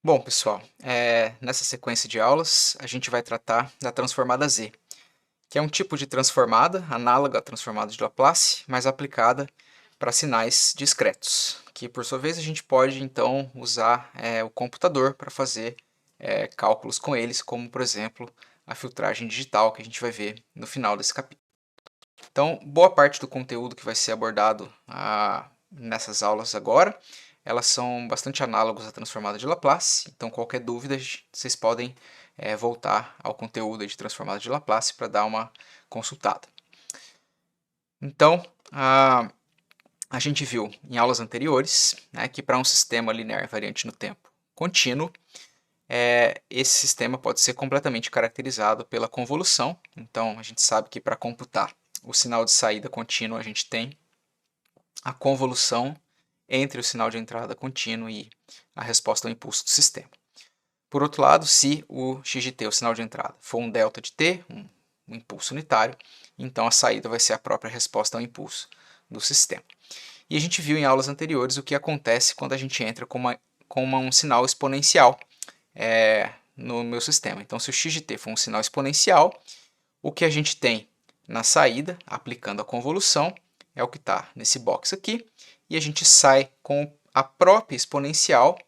Bom, pessoal, nessa sequência de aulas, a gente vai tratar da transformada Z, que é um tipo de transformada análoga à transformada de Laplace, mas aplicada para sinais discretos, que por sua vez a gente pode então usar o computador para fazer cálculos com eles, como por exemplo a filtragem digital que a gente vai ver no final desse capítulo. Então, boa parte do conteúdo que vai ser abordado nessas aulas agora, elas são bastante análogos à transformada de Laplace, então qualquer dúvida vocês podem voltar ao conteúdo de transformada de Laplace para dar uma consultada. Então, a gente viu em aulas anteriores, né, que para um sistema linear variante no tempo contínuo, esse sistema pode ser completamente caracterizado pela convolução. Então, a gente sabe que para computar o sinal de saída contínuo, a gente tem a convolução entre o sinal de entrada contínuo e a resposta ao impulso do sistema. Por outro lado, se o x de t, o sinal de entrada, for um delta de t, um impulso unitário, então a saída vai ser a própria resposta ao impulso do sistema. E a gente viu em aulas anteriores o que acontece quando a gente entra com um sinal exponencial no meu sistema. Então, se o x de t for um sinal exponencial, o que a gente tem na saída, aplicando a convolução, é o que está nesse box aqui, e a gente sai com a própria exponencial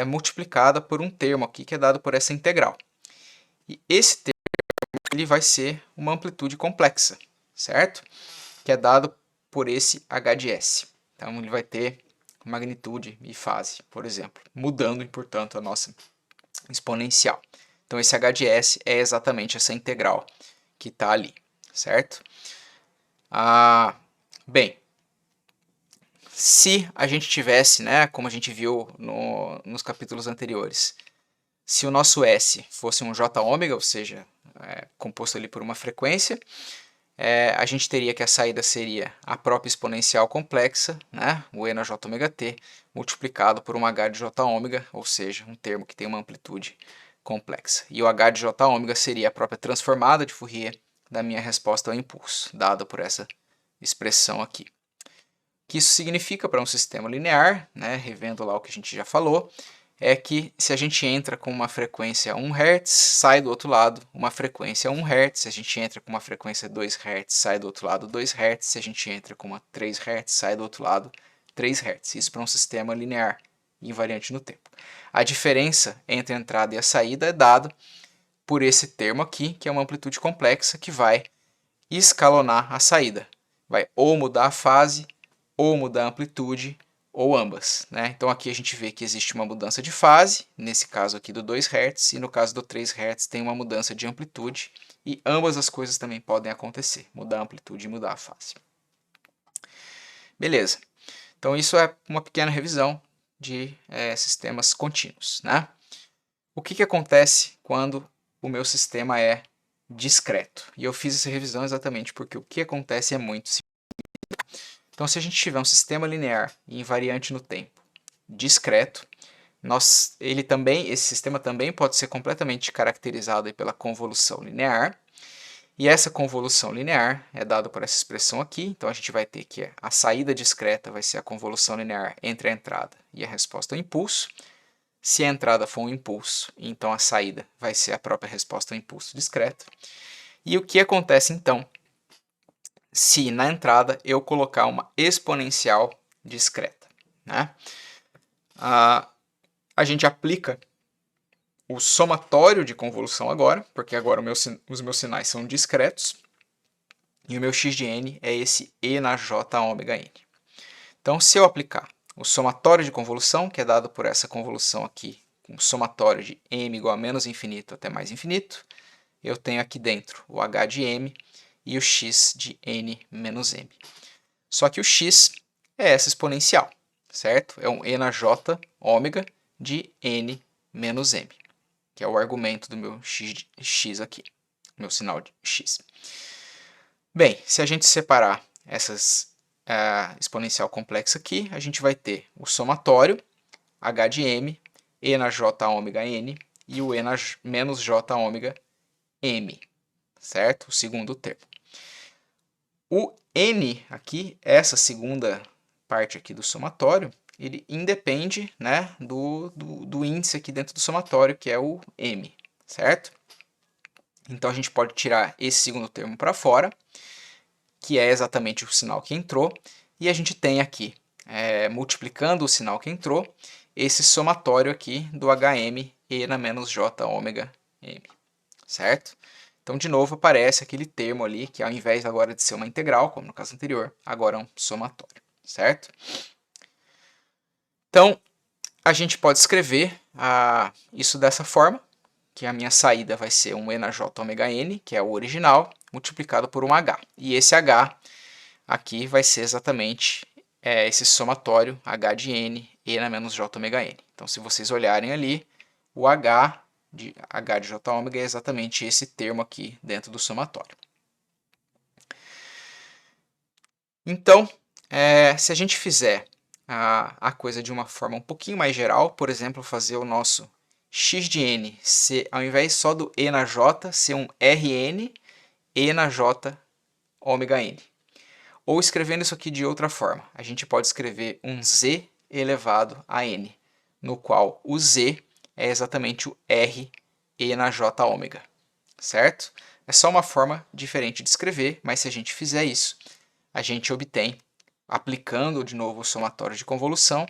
multiplicada por um termo aqui que é dado por essa integral. E esse termo ele vai ser uma amplitude complexa, certo? Que é dado por esse h de s. Então ele vai ter magnitude e fase, por exemplo, mudando, portanto, a nossa exponencial. Então esse h de s é exatamente essa integral que está ali, certo? Bem, se a gente tivesse, né, como a gente viu nos capítulos anteriores, se o nosso S fosse um J ômega, ou seja, composto ali por uma frequência, a gente teria que a saída seria a própria exponencial complexa, né, o e na j ômega t, multiplicado por um h de j ômega, ou seja, um termo que tem uma amplitude complexa. E o h de j ômega seria a própria transformada de Fourier da minha resposta ao impulso, dada por essa expressão aqui. O que isso significa para um sistema linear, né, revendo lá o que a gente já falou, é que se a gente entra com uma frequência 1 Hz, sai do outro lado uma frequência 1 Hz, se a gente entra com uma frequência 2 Hz, sai do outro lado 2 Hz, se a gente entra com uma 3 Hz, sai do outro lado 3 Hz. Isso para um sistema linear invariante no tempo. A diferença entre a entrada e a saída é dada por esse termo aqui, que é uma amplitude complexa que vai escalonar a saída. Vai ou mudar a fase, ou mudar a amplitude, ou ambas, né? Então aqui a gente vê que existe uma mudança de fase, nesse caso aqui do 2 Hz, e no caso do 3 Hz tem uma mudança de amplitude, e ambas as coisas também podem acontecer, mudar a amplitude e mudar a fase. Beleza, então isso é uma pequena revisão de sistemas contínuos, né? O que acontece quando o meu sistema é discreto? E eu fiz essa revisão exatamente porque o que acontece é muito simples. Então, se a gente tiver um sistema linear invariante no tempo discreto, esse sistema também pode ser completamente caracterizado pela convolução linear. E essa convolução linear é dada por essa expressão aqui. Então, a gente vai ter que a saída discreta vai ser a convolução linear entre a entrada e a resposta ao impulso. Se a entrada for um impulso, então a saída vai ser a própria resposta ao impulso discreto. E o que acontece então se na entrada eu colocar uma exponencial discreta, né? A gente aplica o somatório de convolução agora, porque agora os meus sinais são discretos, e o meu x de n é esse e na j ômega n. Então, se eu aplicar o somatório de convolução, que é dado por essa convolução aqui, com somatório de m igual a menos infinito até mais infinito, eu tenho aqui dentro o h de m e o x de n menos m. Só que o x é essa exponencial, certo? É um e na j ômega de n menos m, que é o argumento do meu x aqui, meu sinal de x. Bem, se a gente separar essas exponencial complexa aqui, a gente vai ter o somatório, h de m, e na j ômega n e o e na menos j ômega m, certo? O segundo termo. O n aqui, essa segunda parte aqui do somatório, ele independe, né, do índice aqui dentro do somatório, que é o m, certo? Então a gente pode tirar esse segundo termo para fora, que é exatamente o sinal que entrou, e a gente tem aqui, multiplicando o sinal que entrou, esse somatório aqui do HM e na menos J ômega M, certo? Então, de novo, aparece aquele termo ali, que ao invés agora de ser uma integral, como no caso anterior, agora é um somatório, certo? Então, a gente pode escrever isso dessa forma, que a minha saída vai ser um E na J ômega N, que é o original, multiplicado por um H. E esse H aqui vai ser exatamente esse somatório H de N, E na menos J ômega N. Então, se vocês olharem ali, o H de J ômega é exatamente esse termo aqui dentro do somatório. Então, se a gente fizer a coisa de uma forma um pouquinho mais geral, por exemplo, fazer o nosso x de n ser, ao invés só do E na J, ser um Rn E na J ômega n. Ou escrevendo isso aqui de outra forma, a gente pode escrever um z elevado a n, no qual o z é exatamente o R E na J ômega, certo? É só uma forma diferente de escrever, mas se a gente fizer isso, a gente obtém, aplicando de novo o somatório de convolução,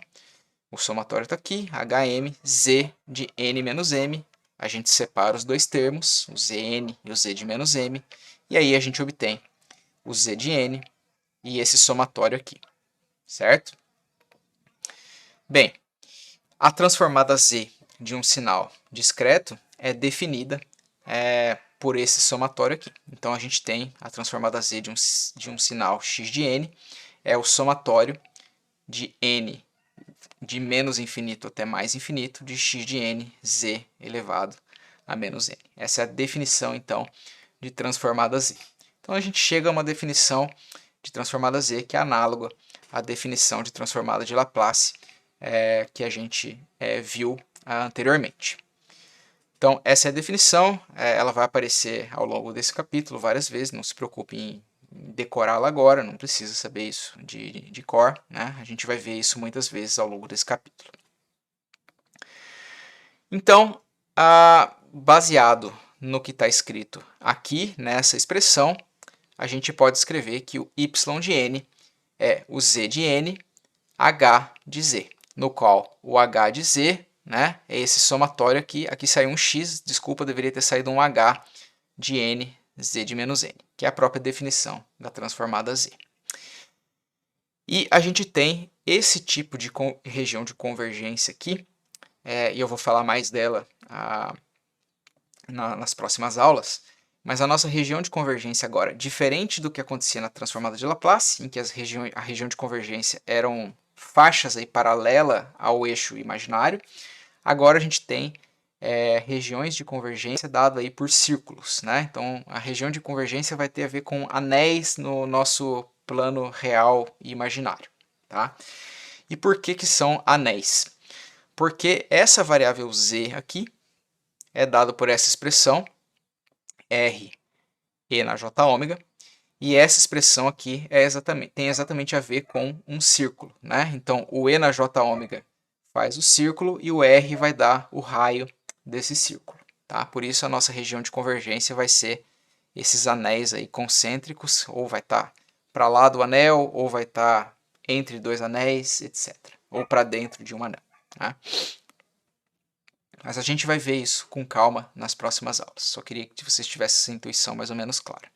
o somatório está aqui, HM, Z de N menos M, a gente separa os dois termos, o Zn e o Z de menos M, e aí a gente obtém o Z de N e esse somatório aqui, certo? Bem, a transformada Z de um sinal discreto é definida por esse somatório aqui. Então, a gente tem a transformada Z de um sinal x de n, é o somatório de n de menos infinito até mais infinito de x de n, z elevado a menos n. Essa é a definição, então, de transformada Z. Então, a gente chega a uma definição de transformada Z que é análoga à definição de transformada de Laplace que a gente viu anteriormente. Então, essa é a definição, ela vai aparecer ao longo desse capítulo várias vezes, não se preocupe em decorá-la agora, não precisa saber isso de cor, né? A gente vai ver isso muitas vezes ao longo desse capítulo. Então, baseado no que está escrito aqui nessa expressão, a gente pode escrever que o y de n é o z de n, h de z, no qual o h de z, né, é esse somatório aqui, aqui saiu um x, desculpa, deveria ter saído um h de n, z de menos n, que é a própria definição da transformada Z. E a gente tem esse tipo de região de convergência aqui, e eu vou falar mais dela nas próximas aulas, mas a nossa região de convergência agora, diferente do que acontecia na transformada de Laplace, em que a região de convergência eram faixas aí paralela ao eixo imaginário, agora a gente tem regiões de convergência dadas aí por círculos, né? Então, a região de convergência vai ter a ver com anéis no nosso plano real e imaginário, tá? E por que que são anéis? Porque essa variável z aqui é dada por essa expressão, R E na J ômega, e essa expressão aqui tem exatamente a ver com um círculo, né? Então, o E na J ômega faz o círculo e o R vai dar o raio desse círculo, tá? Por isso a nossa região de convergência vai ser esses anéis aí concêntricos, ou vai estar para lá do anel, ou vai estar entre dois anéis, etc. Ou para dentro de um anel, tá? Mas a gente vai ver isso com calma nas próximas aulas. Só queria que vocês tivessem essa intuição mais ou menos clara.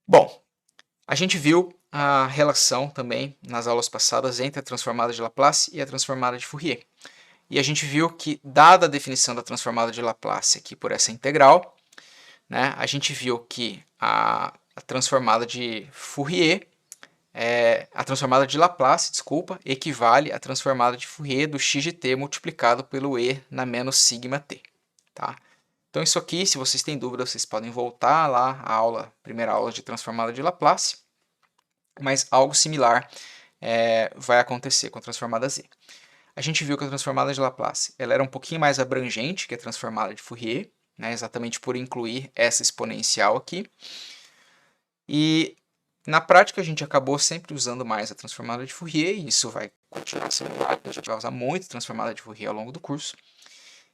Bom, a gente viu a relação também nas aulas passadas entre a transformada de Laplace e a transformada de Fourier. E a gente viu que, dada a definição da transformada de Laplace aqui por essa integral, né, a gente viu que a transformada de Fourier, a transformada de Laplace, desculpa, equivale à transformada de Fourier do x de t multiplicado pelo e na menos sigma t. Tá? Então isso aqui, se vocês têm dúvida, vocês podem voltar lá à primeira aula de transformada de Laplace, mas algo similar vai acontecer com a transformada Z. A gente viu que a transformada de Laplace ela era um pouquinho mais abrangente que a transformada de Fourier, né, exatamente por incluir essa exponencial aqui. E Na prática, a gente acabou sempre usando mais a transformada de Fourier, e isso vai continuar sendo válido, a gente vai usar muito a transformada de Fourier ao longo do curso.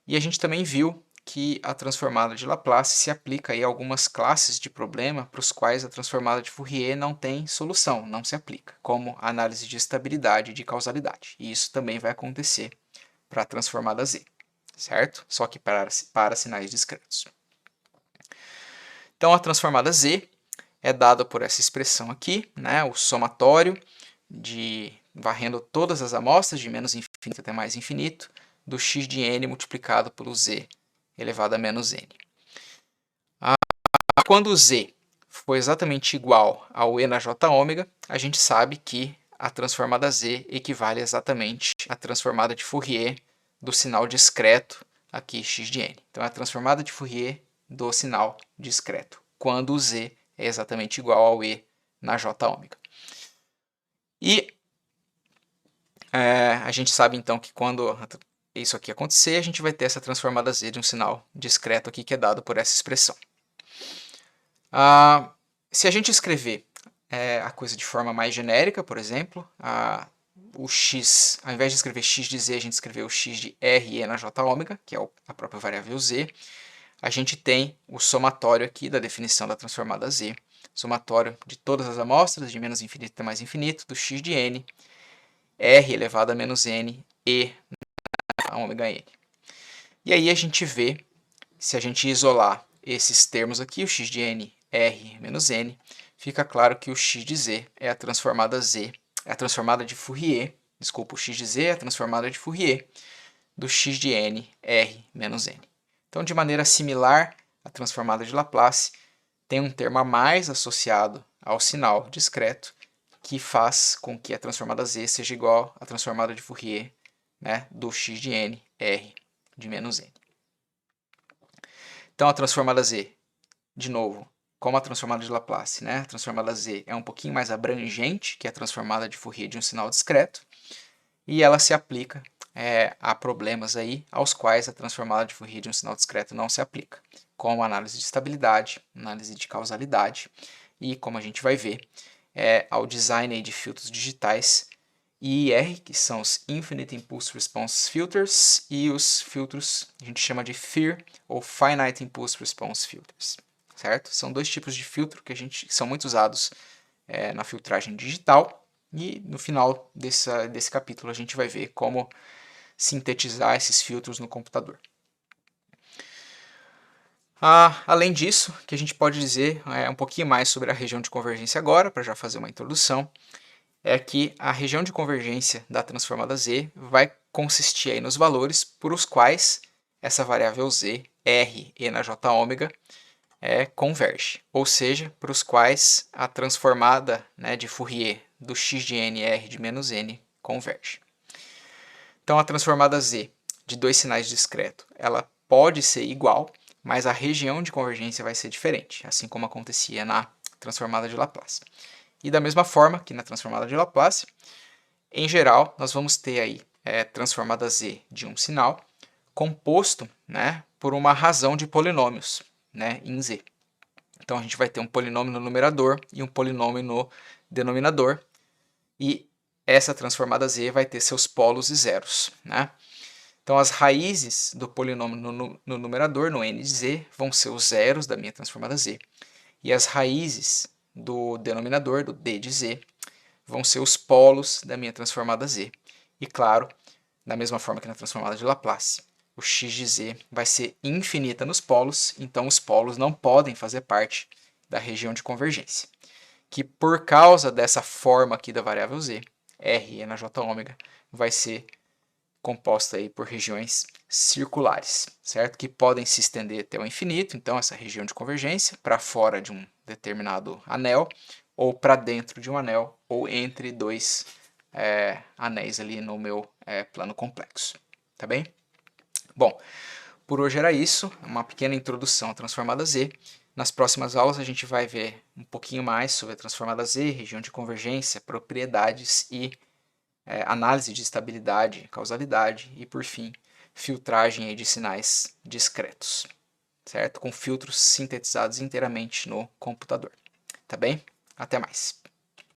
E a gente também viu que a transformada de Laplace se aplica aí a algumas classes de problema para os quais a transformada de Fourier não tem solução, não se aplica, como a análise de estabilidade e de causalidade. E isso também vai acontecer para a transformada Z, certo? Só que para sinais discretos. Então, a transformada Z é dada por essa expressão aqui, né, o somatório de varrendo todas as amostras de menos infinito até mais infinito, do x de n multiplicado pelo z elevado a menos n. Quando o z for exatamente igual ao e na j ômega, a gente sabe que a transformada z equivale exatamente à transformada de Fourier do sinal discreto aqui x de n. Então, é a transformada de Fourier do sinal discreto, quando o z é exatamente igual ao e na j ômega. E a gente sabe então que quando isso aqui acontecer, a gente vai ter essa transformada z de um sinal discreto aqui que é dado por essa expressão. Se a gente escrever a coisa de forma mais genérica, por exemplo, o x, ao invés de escrever x de z, a gente escreveu o x de r e na j ômega, que é a própria variável z, a gente tem o somatório aqui da definição da transformada z, somatório de todas as amostras, de menos infinito até mais infinito, do x de n, r elevado a menos n e a ômega n. E aí a gente vê, se a gente isolar esses termos aqui, o x de n, r menos n, fica claro que o x de z é a transformada z, é a transformada de Fourier, desculpa, o x de z é a transformada de Fourier do x de n, r menos n. Então, de maneira similar à transformada de Laplace, tem um termo a mais associado ao sinal discreto, que faz com que a transformada z seja igual à transformada de Fourier, né, do x de n, r de menos n. Então, a transformada z, de novo, como a transformada de Laplace, né, a transformada z é um pouquinho mais abrangente que a transformada de Fourier de um sinal discreto, e ela se aplica a problemas aí aos quais a transformada de Fourier de um sinal discreto não se aplica, como análise de estabilidade, análise de causalidade e, como a gente vai ver, ao design aí de filtros digitais IIR, que são os Infinite Impulse Response Filters, e os filtros a gente chama de FIR, ou Finite Impulse Response Filters, certo? São dois tipos de filtro que são muito usados na filtragem digital, e no final desse capítulo a gente vai ver como sintetizar esses filtros no computador. Além disso, o que a gente pode dizer um pouquinho mais sobre a região de convergência agora, para já fazer uma introdução, é que a região de convergência da transformada z vai consistir aí nos valores por os quais essa variável z, r e na j ômega, converge, ou seja, para os quais a transformada, né, de Fourier do x de n r de menos n converge. Então, a transformada z de dois sinais discretos, ela pode ser igual, mas a região de convergência vai ser diferente, assim como acontecia na transformada de Laplace. E da mesma forma que na transformada de Laplace, em geral, nós vamos ter aí transformada z de um sinal composto, né, por uma razão de polinômios, né, em z. Então, a gente vai ter um polinômio no numerador e um polinômio no denominador, e essa transformada z vai ter seus polos e zeros, né? Então, as raízes do polinômio no numerador, no n de z, vão ser os zeros da minha transformada z, e as raízes do denominador, do d de z, vão ser os polos da minha transformada z. E, claro, da mesma forma que na transformada de Laplace, o x de z vai ser infinita nos polos, então os polos não podem fazer parte da região de convergência, que por causa dessa forma aqui da variável z, r e na j ômega, vai ser composta aí por regiões circulares, certo? Que podem se estender até o infinito, então essa região de convergência, para fora de um determinado anel, ou para dentro de um anel, ou entre dois anéis ali no meu plano complexo, tá bem? Bom, por hoje era isso, uma pequena introdução à transformada Z. Nas próximas aulas a gente vai ver um pouquinho mais sobre a transformada Z, região de convergência, propriedades e análise de estabilidade, causalidade e, por fim, filtragem aí de sinais discretos, certo? Com filtros sintetizados inteiramente no computador. Tá bem? Até mais.